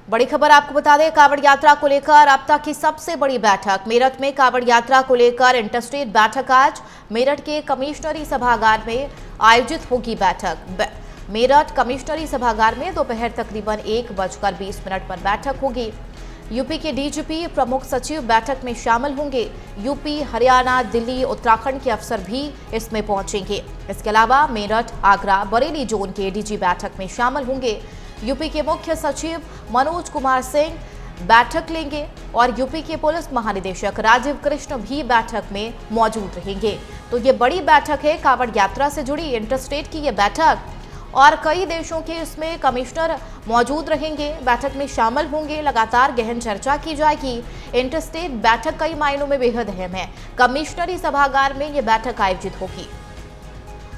बड़ी खबर आपको बता दें, कांवड़ यात्रा को लेकर अब तक की सबसे बड़ी बैठक मेरठ में। कांवड़ यात्रा को लेकर इंटरस्टेट बैठक आज मेरठ के कमिश्नरी सभागार में आयोजित होगी बैठक। मेरठ कमिश्नरी सभागार में दोपहर तकरीबन 1:20 पर बैठक होगी। यूपी के डीजीपी, प्रमुख सचिव बैठक में शामिल होंगे। यूपी, हरियाणा, दिल्ली, उत्तराखंड के अफसर भी इसमें पहुंचेंगे। इसके अलावा मेरठ, आगरा, बरेली जोन के डीजी बैठक में शामिल होंगे। यूपी के मुख्य सचिव मनोज कुमार सिंह बैठक लेंगे और यूपी के पुलिस महानिदेशक राजीव कृष्ण भी बैठक में मौजूद रहेंगे। तो ये बड़ी बैठक है, कांवड़ यात्रा से जुड़ी इंटरस्टेट की ये बैठक, और कई देशों के इसमें कमिश्नर मौजूद रहेंगे, बैठक में शामिल होंगे। लगातार गहन चर्चा की जाएगी। इंटरस्टेट बैठक कई मायनों में बेहद अहम है। कमिश्नरी सभागार में ये बैठक आयोजित होगी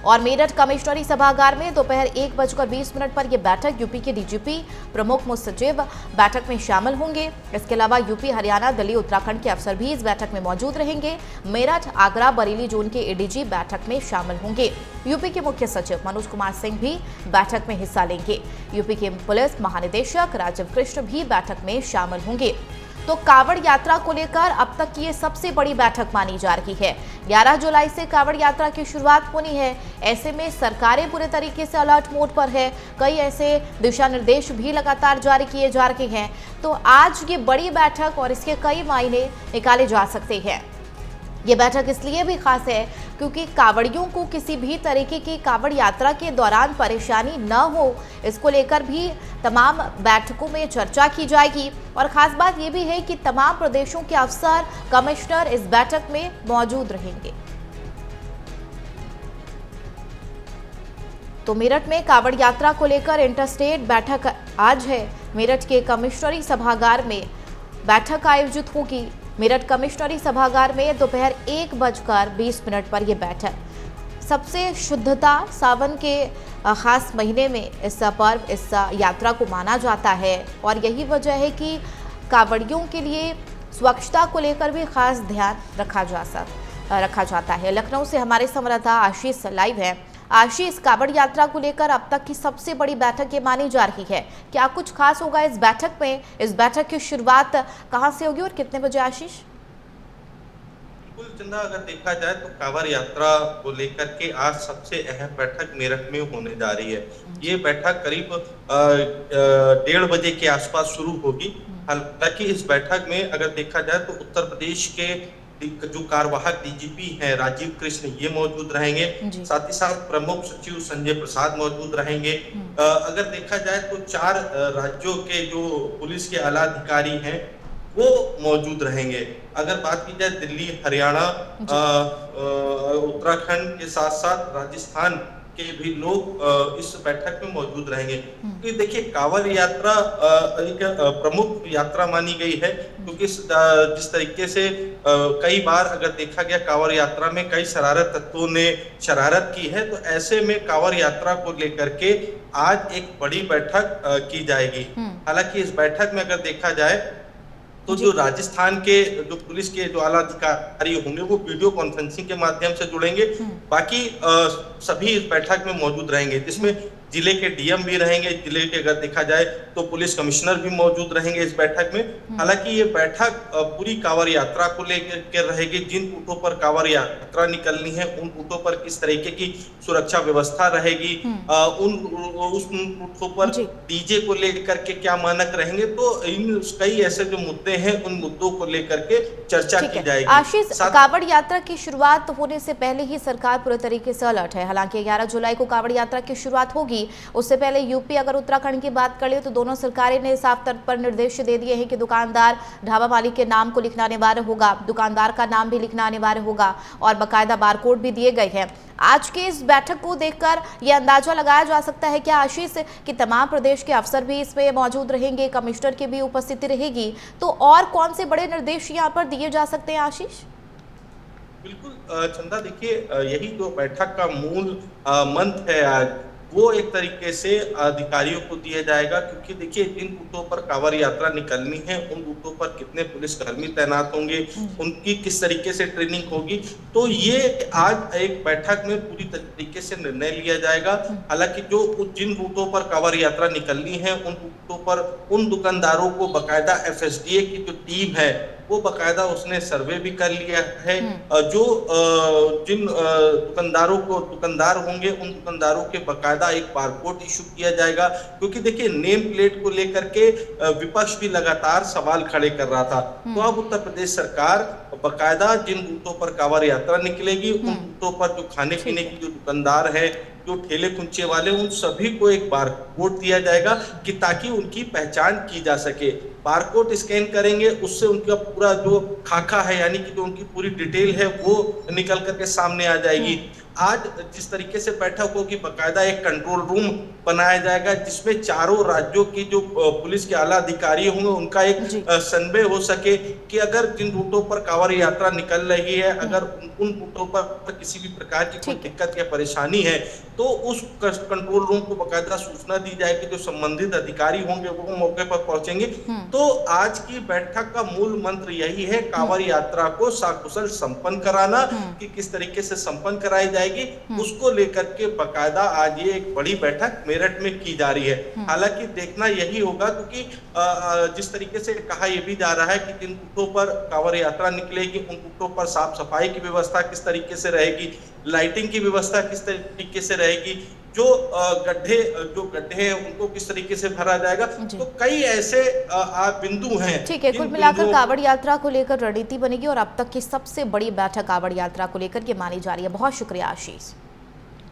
और मेरठ कमिश्नरी सभागार में दोपहर 1:20 पर यह बैठक यूपी के डीजीपी, प्रमुख मुख्य सचिव बैठक में शामिल होंगे। इसके अलावा यूपी, हरियाणा, दिल्ली, उत्तराखंड के अफसर भी इस बैठक में मौजूद रहेंगे। मेरठ, आगरा, बरेली जोन के एडीजी बैठक में शामिल होंगे। यूपी के मुख्य सचिव मनोज कुमार सिंह भी बैठक में हिस्सा लेंगे। यूपी के पुलिस महानिदेशक राजीव कृष्ण भी बैठक में शामिल होंगे। तो कांवड़ यात्रा को लेकर अब तक की ये सबसे बड़ी बैठक मानी जा रही है। 11 जुलाई से कांवड़ यात्रा की शुरुआत होनी है। ऐसे में सरकारें पूरे तरीके से अलर्ट मोड पर है। कई ऐसे दिशा निर्देश भी लगातार जारी किए जा रहे हैं। तो आज ये बड़ी बैठक और इसके कई मायने निकाले जा सकते हैं। ये बैठक इसलिए भी खास है क्योंकि कांवड़ियों को किसी भी तरीके की कांवड़ यात्रा के दौरान परेशानी न हो, इसको लेकर भी तमाम बैठकों में चर्चा की जाएगी। और खास बात यह भी है कि तमाम प्रदेशों के अफसर, कमिश्नर इस बैठक में मौजूद रहेंगे। तो मेरठ में कांवड़ यात्रा को लेकर इंटरस्टेट बैठक आज है। मेरठ के कमिश्नरी सभागार में बैठक आयोजित होगी। मेरठ कमिश्नरी सभागार में दोपहर 1:20 पर यह बैठक। सबसे शुद्धता सावन के खास महीने में इस पर्व, इस यात्रा को माना जाता है और यही वजह है कि कांवड़ियों के लिए स्वच्छता को लेकर भी खास ध्यान रखा जाता है। लखनऊ से हमारे संवाददाता आशीष लाइव है। आशीष, कांवड़ यात्रा को लेकर अब तक की सबसे बड़ी बैठक ये मानी जा रही है, क्या कुछ खास होगा इस बैठक में? इस बैठक की शुरुआत कहां से होगी और कितने बजे? आशीष, बिल्कुल चंदा, अगर देखा जाए तो कांवड़ यात्रा को लेकर के आज सबसे अहम बैठक मेरठ में होने जा रही है। ये बैठक करीब 1:30 बजे के आसपास शुरू होगी। हालांकि इस बैठक में अगर देखा जाए तो उत्तर प्रदेश के जो कार्यवाहक डीजीपी हैं राजीव कृष्ण, ये मौजूद रहेंगे। साथ ही साथ प्रमुख सचिव संजय प्रसाद मौजूद रहेंगे। अगर देखा जाए तो 4 राज्यों के जो पुलिस के आला अधिकारी हैं वो मौजूद रहेंगे। अगर बात की जाए दिल्ली, हरियाणा, उत्तराखंड के साथ साथ राजस्थान के भी लोग इस बैठक में मौजूद रहेंगे। क्योंकि देखिए, कांवड़ यात्रा एक प्रमुख यात्रा मानी गई है, क्योंकि जिस तरीके से कई बार अगर देखा गया कांवड़ यात्रा में कई शरारत तत्वों ने शरारत की है, तो ऐसे में कांवड़ यात्रा को लेकर के आज एक बड़ी बैठक की जाएगी। हालांकि इस बैठक में अगर देखा जाए तो जो राजस्थान के जो पुलिस के जो आला अधिकारी होंगे वो वीडियो कॉन्फ्रेंसिंग के माध्यम से जुड़ेंगे। बाकी सभी इस बैठक में मौजूद रहेंगे, जिसमें जिले के डीएम भी रहेंगे। जिले के अगर देखा जाए तो पुलिस कमिश्नर भी मौजूद रहेंगे इस बैठक में। हालांकि ये बैठक पूरी कांवड़ यात्रा को लेकर रहेगी। जिन रूटों पर कांवड़ यात्रा निकलनी है उन रूटों पर किस तरीके की सुरक्षा व्यवस्था रहेगी, उन रूटों पर डीजे को लेकर के क्या मानक रहेंगे, तो इन कई ऐसे जो मुद्दे हैं उन मुद्दों को लेकर के चर्चा की जाएगी। आशीष, कांवड़ यात्रा की शुरुआत होने से पहले ही सरकार पूरे तरीके से अलर्ट है। हालांकि 11 जुलाई को कांवड़ यात्रा की शुरुआत होगी। उससे पहले यूपी, अगर उत्तराखंड की बात कर ले तो दोनों सरकारें ने साफ तौर पर निर्देश दे दिए हैं कि दुकानदार, ढाबा मालिक के नाम को लिखना अनिवार्य होगा, दुकानदार का नाम भी लिखना अनिवार्य होगा और बाकायदा बारकोड भी दिए गए हैं। आज के इस बैठक को देखकर यह अंदाजा लगाया जा सकता है क्या आशीष कि तमाम प्रदेश के अफसर भी इसमें मौजूद रहेंगे, कमिश्नर की भी उपस्थिति रहेगी, तो और कौन से बड़े निर्देश यहाँ पर दिए जा सकते हैं? आशीष, बिल्कुल चंदा, देखिए यही जो बैठक का मूल मंत्र है आज वो एक तरीके से अधिकारियों को दिया जाएगा, क्योंकि देखिए जिन रूटों पर कांवड़ यात्रा निकलनी है उन रूटों पर कितने पुलिसकर्मी तैनात होंगे, उनकी किस तरीके से ट्रेनिंग होगी, तो ये आज एक बैठक में पूरी तरीके से निर्णय लिया जाएगा। हालांकि जो जिन रूटों पर कांवड़ यात्रा निकलनी है उन रूटों पर उन दुकानदारों को बकायदा एफएसडीए की जो टीम है वो बकायदा उसने सर्वे भी कर लिया है। जो जिन दुकानदार होंगे उन दुकानदारों के बकायदा एक बारकोड इशू किया जाएगा, क्योंकि देखिए नेम प्लेट को लेकर के विपक्ष भी लगातार सवाल खड़े कर रहा था। तो अब उत्तर प्रदेश सरकार बकायदा जिन रूटों पर कांवड़ यात्रा निकलेगी उन रूटों पर जो खाने पीने की जो दुकानदार है, जो ठेले कुंचे वाले, उन सभी को एक बारकोड दिया जाएगा कि ताकि उनकी पहचान की जा सके। बारकोड स्कैन करेंगे, उससे उनका पूरा जो खाका है यानी कि जो उनकी पूरी डिटेल है वो निकल करके सामने आ जाएगी। आज जिस तरीके से बैठक होगी बकायदा एक कंट्रोल रूम बनाया जाएगा जिसमें चारों राज्यों की जो पुलिस के आला अधिकारी होंगे उनका एक सर्वे हो सके कि अगर जिन रूटों पर कांवड़ यात्रा निकल रही है अगर उन रूटों पर किसी भी प्रकार की कोई दिक्कत या परेशानी है तो उस कंट्रोल रूम को बकायदा सूचना दी जाएगी, जो संबंधित अधिकारी होंगे वो मौके पर पहुंचेंगे। तो आज की बैठक का मूल मंत्र यही है, कांवड़ यात्रा को सकुशल संपन्न कराना, कि किस तरीके से संपन्न कराई जाएगी उसको लेकर के बकायदा आज ये एक बड़ी बैठक मेरठ में की जा रही है। हालांकि देखना यही होगा, क्योंकि जिस तरीके से कहा यह भी जा रहा है कि जिन रूटों पर कांवड़ यात्रा निकलेगी उन रूटों पर साफ सफाई की व्यवस्था किस तरीके से रहेगी, लाइटिंग की व्यवस्था किस तरीके से रहेगी, जो गड्ढे हैं उनको किस तरीके से भरा जाएगा। तो कई ऐसे बिंदु हैं। ठीक है, कुल मिलाकर कांवड़ यात्रा को लेकर रणनीति बनेगी और अब तक की सबसे बड़ी बैठक कांवड़ यात्रा को लेकर के मानी जा रही है। बहुत शुक्रिया आशीष।